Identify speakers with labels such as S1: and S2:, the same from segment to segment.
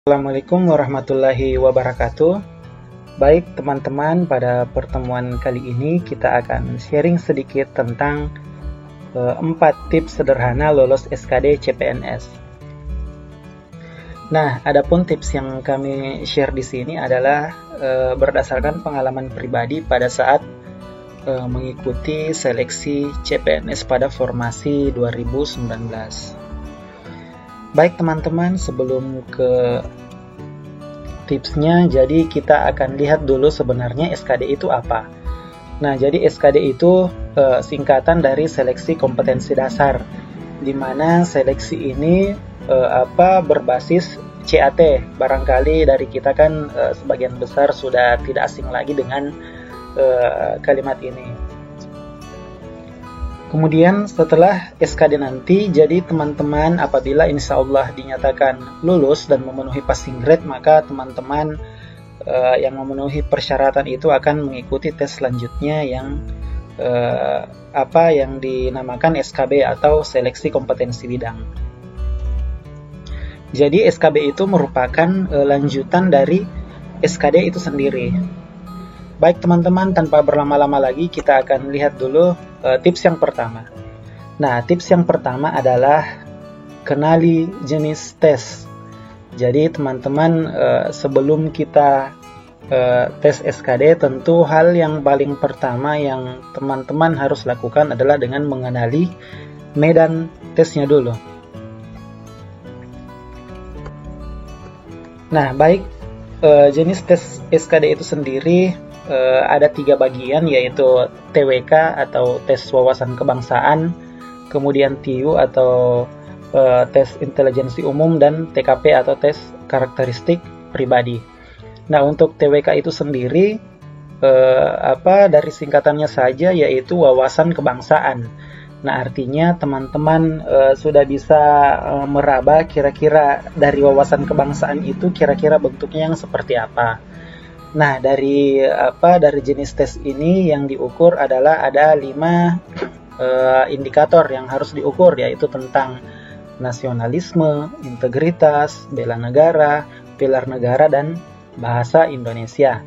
S1: Assalamualaikum warahmatullahi wabarakatuh. Baik teman-teman, pada pertemuan kali ini kita akan sharing sedikit tentang 4 tips sederhana lolos SKD CPNS. Nah, adapun tips yang kami share di sini adalah berdasarkan pengalaman pribadi pada saat mengikuti seleksi CPNS pada formasi 2019. Baik teman-teman, sebelum ke tipsnya, jadi kita akan lihat dulu sebenarnya SKD itu apa. Nah, jadi SKD itu singkatan dari seleksi kompetensi dasar, di mana seleksi ini berbasis CAT. Barangkali dari kita kan sebagian besar sudah tidak asing lagi dengan kalimat ini. Kemudian setelah SKD nanti, jadi teman-teman apabila insya Allah dinyatakan lulus dan memenuhi passing grade, maka teman-teman yang memenuhi persyaratan itu akan mengikuti tes selanjutnya yang yang dinamakan SKB atau seleksi kompetensi bidang. Jadi SKB itu merupakan lanjutan dari SKD itu sendiri. Baik teman-teman, tanpa berlama-lama lagi kita akan lihat dulu tips yang pertama. Nah, tips yang pertama adalah kenali jenis tes. Jadi teman-teman, sebelum kita tes SKD, tentu hal yang paling pertama yang teman-teman harus lakukan adalah dengan mengenali medan tesnya dulu. Nah, baik, jenis tes SKD itu sendiri ada 3 bagian, yaitu TWK atau tes wawasan kebangsaan, kemudian TIU atau tes intelijensi umum, dan TKP atau tes karakteristik pribadi. Nah, untuk TWK itu sendiri dari singkatannya saja, yaitu wawasan kebangsaan. Nah, artinya teman-teman sudah bisa meraba kira-kira dari wawasan kebangsaan itu kira-kira bentuknya yang seperti apa. Nah, dari jenis tes ini yang diukur adalah ada 5 indikator yang harus diukur, yaitu tentang nasionalisme, integritas, bela negara, pilar negara, dan bahasa Indonesia.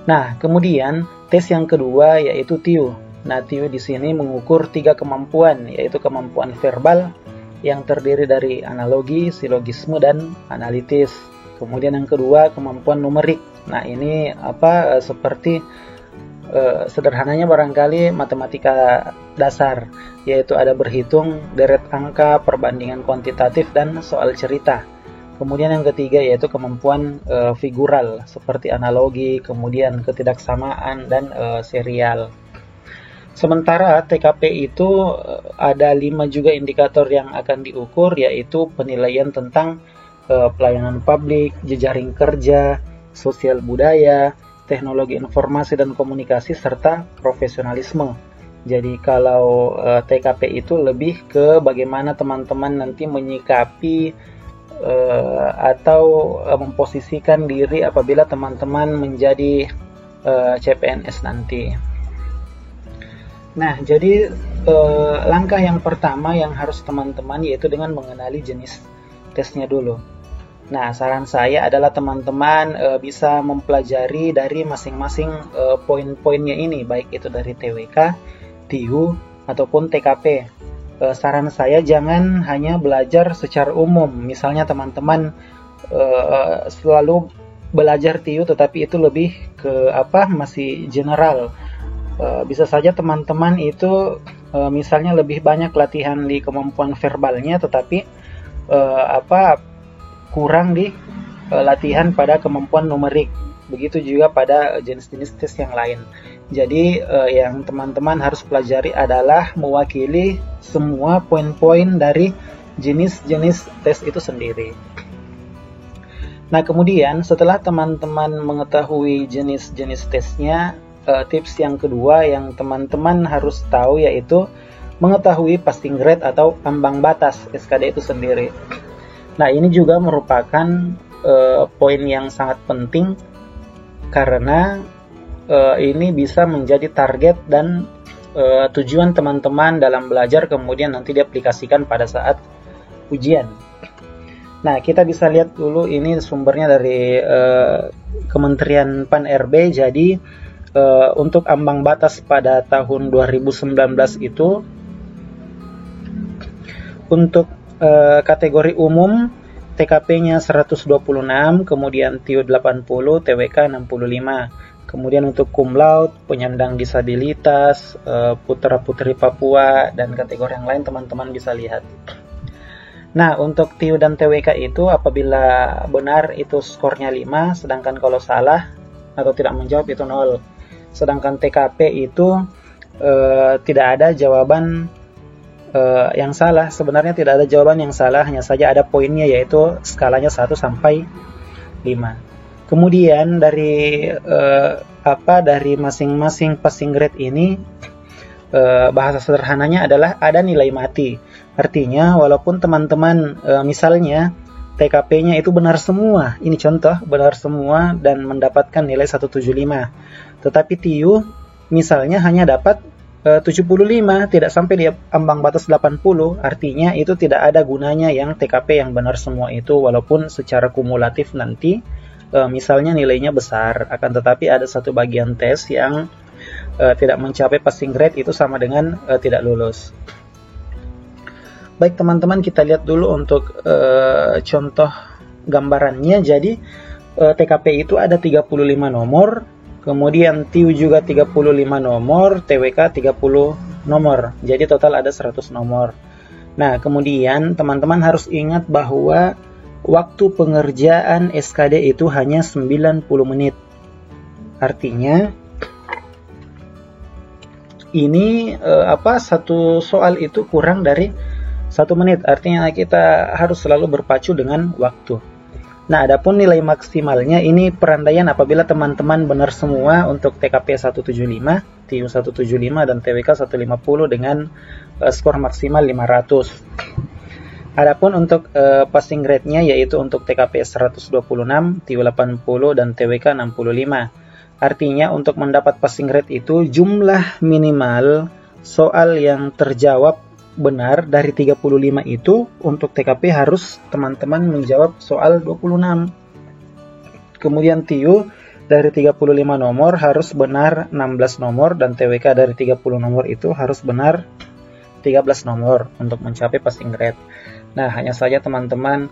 S1: Nah, kemudian tes yang kedua yaitu TIU. Nah, TIU di sini mengukur 3 kemampuan, yaitu kemampuan verbal yang terdiri dari analogi, silogisme, dan analitis. Kemudian yang kedua, kemampuan numerik. Nah, ini seperti sederhananya barangkali matematika dasar, yaitu ada berhitung, deret angka, perbandingan kuantitatif, dan soal cerita. Kemudian yang ketiga yaitu kemampuan figural, seperti analogi, kemudian ketidaksamaan, dan serial. Sementara TKP itu ada 5 juga indikator yang akan diukur, yaitu penilaian tentang pelayanan publik, jejaring kerja, sosial budaya, teknologi informasi dan komunikasi, serta profesionalisme. Jadi kalau TKP itu lebih ke bagaimana teman-teman nanti menyikapi atau memposisikan diri apabila teman-teman menjadi CPNS nanti. Nah, jadi langkah yang pertama yang harus teman-teman yaitu dengan mengenali jenis tesnya dulu. Nah, saran saya adalah teman-teman bisa mempelajari dari masing-masing poin-poinnya ini, baik itu dari TWK, TIU, ataupun TKP. Saran saya jangan hanya belajar secara umum. Misalnya teman-teman selalu belajar TIU, tetapi itu lebih ke masih general. Bisa saja teman-teman itu misalnya lebih banyak latihan di kemampuan verbalnya, tetapi kurang di latihan pada kemampuan numerik. Begitu juga pada jenis-jenis tes yang lain. Jadi yang teman-teman harus pelajari adalah mewakili semua poin-poin dari jenis-jenis tes itu sendiri. Nah, kemudian setelah teman-teman mengetahui jenis-jenis tesnya, tips yang kedua yang teman-teman harus tahu yaitu mengetahui passing grade atau ambang batas SKD itu sendiri. Nah, ini juga merupakan poin yang sangat penting karena ini bisa menjadi target dan tujuan teman-teman dalam belajar, kemudian nanti diaplikasikan pada saat ujian. Nah, kita bisa lihat dulu ini sumbernya dari Kementerian Pan-RB. Jadi untuk ambang batas pada tahun 2019 itu untuk kategori umum TKP-nya 126, kemudian TIU 80, TWK 65. Kemudian untuk cum laude, penyandang disabilitas, putra-putri Papua, dan kategori yang lain teman-teman bisa lihat. Nah, untuk TIU dan TWK itu apabila benar itu skornya 5, sedangkan kalau salah atau tidak menjawab itu 0. Sedangkan TKP itu tidak ada jawaban yang salah. Sebenarnya tidak ada jawaban yang salah, hanya saja ada poinnya, yaitu skalanya 1 sampai 5. Kemudian dari dari masing-masing passing grade ini bahasa sederhananya adalah ada nilai mati. Artinya walaupun teman-teman misalnya TKP-nya itu benar semua, ini contoh benar semua dan mendapatkan nilai 175. Tetapi TIU misalnya hanya dapat 75, tidak sampai di ambang batas 80, artinya itu tidak ada gunanya yang TKP yang benar semua itu, walaupun secara kumulatif nanti misalnya nilainya besar, akan tetapi ada satu bagian tes yang tidak mencapai passing grade, itu sama dengan tidak lulus. Baik teman-teman, kita lihat dulu untuk contoh gambarannya. Jadi TKP itu ada 35 nomor, kemudian TIU juga 35 nomor, TWK 30 nomor, jadi total ada 100 nomor. Nah, kemudian teman-teman harus ingat bahwa waktu pengerjaan SKD itu hanya 90 menit. Artinya ini satu soal itu kurang dari 1 menit. Artinya kita harus selalu berpacu dengan waktu. Nah, adapun nilai maksimalnya ini perandaian apabila teman-teman benar semua untuk TKP 175, TIU 175 dan TWK 150 dengan skor maksimal 500. Adapun untuk passing grade-nya yaitu untuk TKP 126, TIU 80 dan TWK 65. Artinya untuk mendapat passing grade itu jumlah minimal soal yang terjawab benar dari 35 itu untuk TKP harus teman-teman menjawab soal 26. Kemudian TIU dari 35 nomor harus benar 16 nomor dan TWK dari 30 nomor itu harus benar 13 nomor untuk mencapai passing grade. Nah, hanya saja teman-teman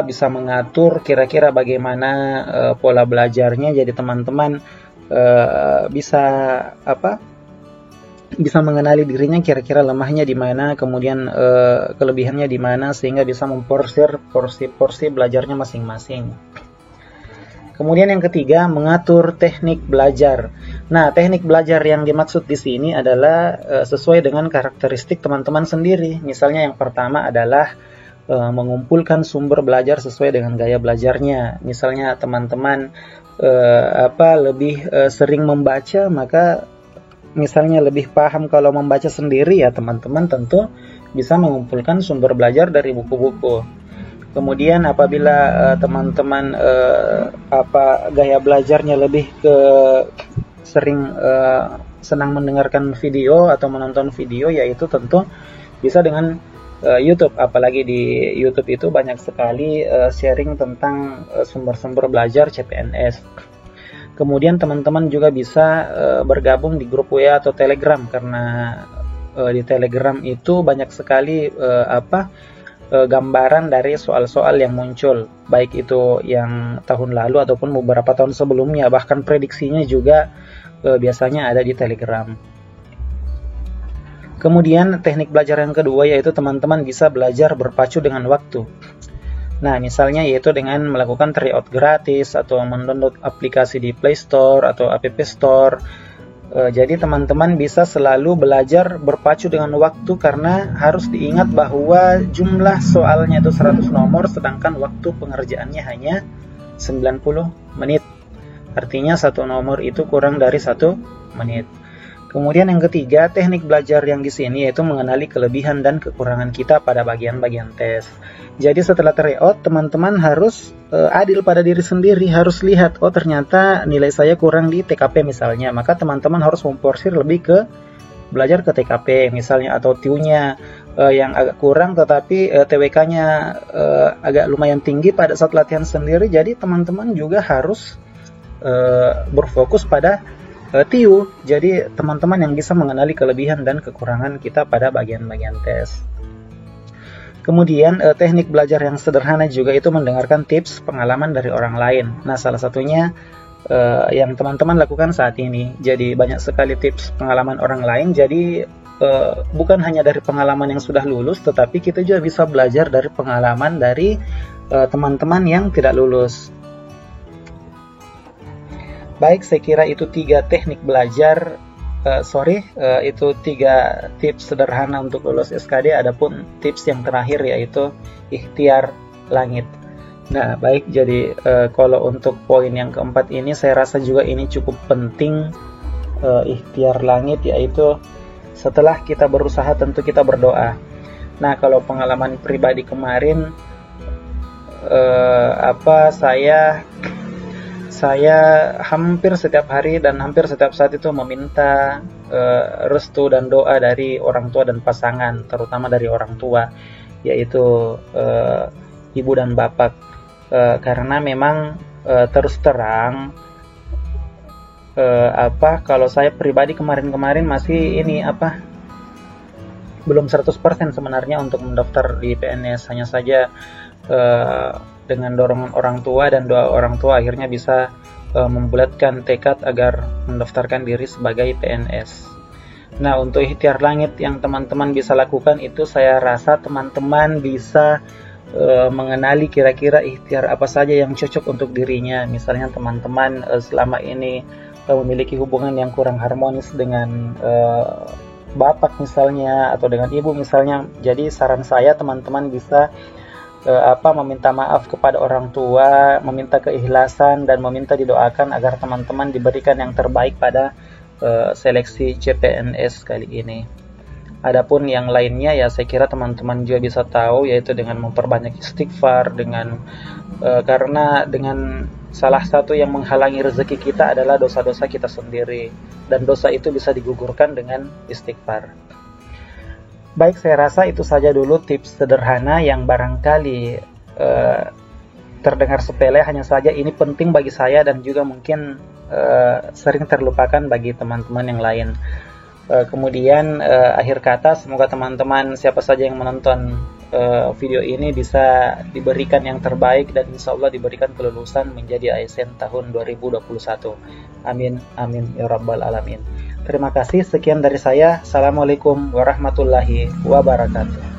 S1: bisa mengatur kira-kira bagaimana pola belajarnya. Jadi teman-teman bisa mengenali dirinya kira-kira lemahnya di mana, kemudian kelebihannya di mana, sehingga bisa memporsir porsi-porsi belajarnya masing-masing. Kemudian yang ketiga, mengatur teknik belajar. Nah, teknik belajar yang dimaksud di sini adalah sesuai dengan karakteristik teman-teman sendiri. Misalnya yang pertama adalah mengumpulkan sumber belajar sesuai dengan gaya belajarnya. Misalnya teman-teman lebih sering membaca, maka misalnya lebih paham kalau membaca sendiri, ya teman-teman tentu bisa mengumpulkan sumber belajar dari buku-buku. Kemudian apabila teman-teman gaya belajarnya lebih ke sering senang mendengarkan video atau menonton video, yaitu tentu bisa dengan YouTube. Apalagi di YouTube itu banyak sekali sharing tentang sumber-sumber belajar CPNS. Kemudian teman-teman juga bisa bergabung di grup WA atau Telegram, karena di Telegram itu banyak sekali gambaran dari soal-soal yang muncul, baik itu yang tahun lalu ataupun beberapa tahun sebelumnya, bahkan prediksinya juga biasanya ada di Telegram. Kemudian teknik belajar yang kedua yaitu teman-teman bisa belajar berpacu dengan waktu. Nah, misalnya yaitu dengan melakukan tryout gratis atau mendownload aplikasi di Play Store atau App Store. Jadi teman-teman bisa selalu belajar berpacu dengan waktu, karena harus diingat bahwa jumlah soalnya itu 100 nomor, sedangkan waktu pengerjaannya hanya 90 menit. Artinya satu nomor itu kurang dari 1 menit. Kemudian yang ketiga, teknik belajar yang di sini yaitu mengenali kelebihan dan kekurangan kita pada bagian-bagian tes. Jadi setelah tryout, teman-teman harus adil pada diri sendiri, harus lihat, oh ternyata nilai saya kurang di TKP misalnya, maka teman-teman harus memporsir lebih ke belajar ke TKP misalnya, atau TIU-nya, yang agak kurang, tetapi TWK-nya agak lumayan tinggi pada saat latihan sendiri. Jadi teman-teman juga harus berfokus pada TIU. Jadi teman-teman yang bisa mengenali kelebihan dan kekurangan kita pada bagian-bagian tes. Kemudian teknik belajar yang sederhana juga itu mendengarkan tips pengalaman dari orang lain. Nah, salah satunya yang teman-teman lakukan saat ini. Jadi banyak sekali tips pengalaman orang lain. Jadi bukan hanya dari pengalaman yang sudah lulus, tetapi kita juga bisa belajar dari pengalaman dari teman-teman yang tidak lulus. Baik, saya kira itu 3 teknik belajar, itu 3 tips sederhana untuk lulus SKD. Adapun tips yang terakhir yaitu ikhtiar langit. Nah, baik, jadi kalau untuk poin yang keempat ini, saya rasa juga ini cukup penting, ikhtiar langit, yaitu setelah kita berusaha tentu kita berdoa. Nah, kalau pengalaman pribadi kemarin, saya hampir setiap hari dan hampir setiap saat itu meminta restu dan doa dari orang tua dan pasangan, terutama dari orang tua, yaitu ibu dan bapak, karena memang terus terang kalau saya pribadi kemarin masih belum 100% sebenarnya untuk mendaftar di PNS. Hanya saja dengan dorongan orang tua dan doa orang tua akhirnya bisa membulatkan tekad agar mendaftarkan diri sebagai PNS. Nah, untuk ikhtiar langit yang teman-teman bisa lakukan itu, saya rasa teman-teman bisa mengenali kira-kira ikhtiar apa saja yang cocok untuk dirinya. Misalnya teman-teman selama ini memiliki hubungan yang kurang harmonis dengan bapak misalnya, atau dengan ibu misalnya. Jadi saran saya, teman-teman bisa meminta maaf kepada orang tua, meminta keikhlasan, dan meminta didoakan agar teman-teman diberikan yang terbaik pada seleksi CPNS kali ini. Adapun yang lainnya ya saya kira teman-teman juga bisa tahu, yaitu dengan memperbanyak istighfar, karena dengan salah satu yang menghalangi rezeki kita adalah dosa-dosa kita sendiri, dan dosa itu bisa digugurkan dengan istighfar. Baik, saya rasa itu saja dulu tips sederhana yang barangkali terdengar sepele, hanya saja ini penting bagi saya dan juga mungkin sering terlupakan bagi teman-teman yang lain. Kemudian akhir kata, semoga teman-teman siapa saja yang menonton video ini bisa diberikan yang terbaik dan insya Allah diberikan kelulusan menjadi ASN tahun 2021. Amin, amin ya rabbal alamin. Terima kasih, sekian dari saya. Assalamualaikum warahmatullahi wabarakatuh.